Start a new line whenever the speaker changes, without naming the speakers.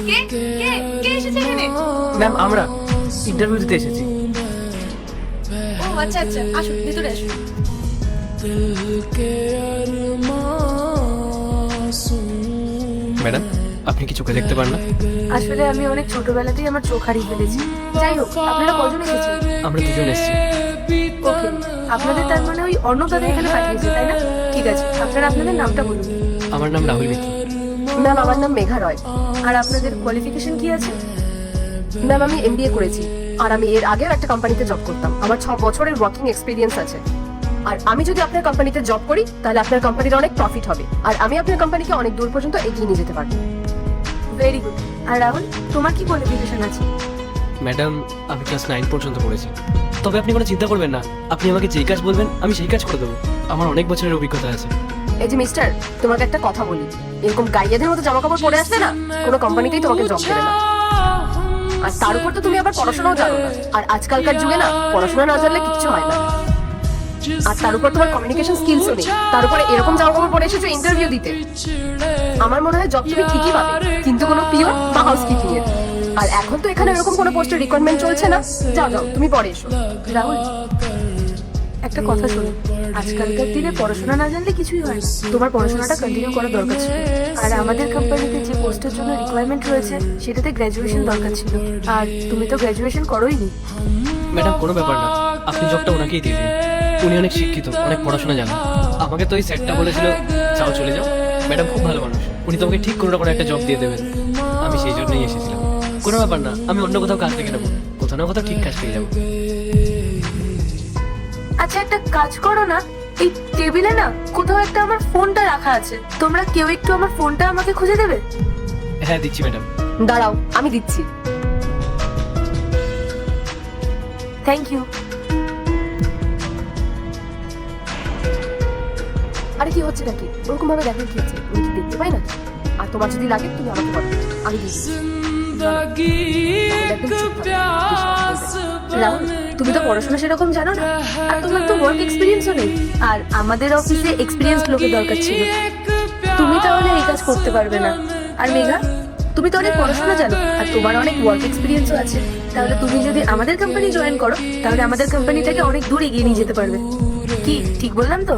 কে কে কে এসেছে এখানে?
ম্যাম আমরা ইন্টারভিউ দিতে এসেছি।
ও আচ্ছা আচ্ছা, আসুন ভিতরে আসুন।
ম্যাডাম আপনি কি চোখে দেখতে পান না?
আসলে আমি অনেক ছোটবেলাতেই আমার চোখ হারিয়ে ফেলেছি। যাই হোক, আপনারা কজন এসেছেন?
আমরা দুজন এসেছি।
ওকে, আপনাদের তার মানে ওই অর্ণব দাদা এখানে পাঠিয়েছে, তাই না? ঠিক আছে, আপনারা আপনাদের নামটা বলুন।
আমার নাম রাহুল মিত্র।
ম্যাম আমার নাম মেঘা রয়।
আর আপনাদের কোয়ালিফিকেশন কি আছে?
ম্যাম আমি এমবিএ করেছি আর আমি এর আগেও একটা কোম্পানিতে জব করতাম। আমার 6 বছরের ওয়ার্কিং এক্সপিরিয়েন্স আছে। আর আমি যদি আপনার কোম্পানিতে জব করি তাহলে আপনার কোম্পানির অনেক প্রফিট হবে আর আমি আপনার কোম্পানিকে অনেক দূর পর্যন্ত এগিয়ে নিয়ে যেতে পারবো।
Very good. আর রাহুল, তোমার কি কোয়ালিফিকেশন আছে?
ম্যাডাম আমি ক্লাস 9 পর্যন্ত পড়েছি। তবে আপনি কোনো চিন্তা করবেন না, আপনি আমাকে যেই কাজ বলবেন আমি সেই কাজ করে দেবো। আমার অনেক বছরের অভিজ্ঞতা আছে।
এই যে মিস্টার, তোমাকে একটা কথা বলি, এরকম গাইয়াদের মতো জামা কাপড় পরে আসলে না কোনো কোম্পানিতেই তোমাকে জব দেবে না। আর তার উপর তো তুমি আবার পড়াশোনাও জানো না, আর আজকালকার যুগে না পড়াশোনা না জানলে কিচ্ছু হয় না। আর তার উপর তোমার কমিউনিকেশন স্কিলসও নেই, তার উপরে এরকম জামা কাপড় পরে এসেছো ইন্টারভিউ দিতে। আমার মনে হয় জব তুমি ঠিকই পাবে, কিন্তু কোনো পিওন বা হাউসকিপিং এর। আর এখন তো এখানে এরকম কোনো পোস্টের রিকোয়ারমেন্ট চলছে না। যাও যাও, তুমি পরে এসো।
রাহুল, একটা কথা শোনো, আজকালকার দিনে পড়াশোনা না জানলে কিছুই হয় না। তোমার পড়াশোনাটা কন্টিনিউ করা দরকার ছিল। আর আমাদের কোম্পানিতে যে পোস্টের জন্য রিকোয়ারমেন্ট রয়েছে সেটাতে গ্র্যাজুয়েশন দরকার ছিল, আর তুমি তো গ্র্যাজুয়েশন করোইনি।
ম্যাডাম কোনো ব্যাপার না, আপনি জবটা ওনাকেই দিয়ে দিন। উনি অনেক শিক্ষিত, অনেক পড়াশোনা জানেন। আমাকে তো এই সেটটা বলেছিল যাও চলে যাও। ম্যাডাম খুব ভালো মানুষ, উনি তোমাকে ঠিক কোনো না কোনো একটা জব দিয়ে দেবেন। আমি সেই জন্যই এসেছিলাম। কোনো ব্যাপার না, আমি অন্য কোথাও কাজ দেখে নেবো, কোথাও না কোথাও ঠিক কাজ পেয়ে যাবো।
আচ্ছা একটা কাজ করো না, এই টেবিলে না কোথাও একটা আমার ফোনটা রাখা আছে, তোমরা কেউ একটু আমার ফোনটা আমাকে খুঁজে দেবে?
হ্যাঁ দিচ্ছি ম্যাডাম।
দাঁড়াও, আমি দিচ্ছি।
Thank you.
আরে কি হচ্ছে নাকি? ওরকম ভাবে দেখেন কি হচ্ছে, আমি কি দেখতে পাই না? আর তোমার যদি লাগে তুমি আমাকে বলো, আমি দিয়ে দিচ্ছি। একদম চুপ থাকো, বেশি কথা বলবে না।
রাহুল, তুমি তো পড়াশোনা সেরকম জানো না, আর তোমার তো ওয়ার্ক এক্সপিরিয়েন্সও নেই। আর আমাদের অফিসে এক্সপিরিয়েন্স লোকের দরকার ছিল, তুমি তাহলে এই কাজ করতে পারবে না। আর মেঘা, তুমি তো অনেক পড়াশোনা জানো আর তোমার অনেক ওয়ার্ক এক্সপিরিয়েন্সও আছে, তাহলে তুমি যদি আমাদের কোম্পানি জয়েন করো তাহলে আমাদের কোম্পানিটাকে অনেক দূর এগিয়ে নিয়ে যেতে পারবে। কি ঠিক বললাম তো?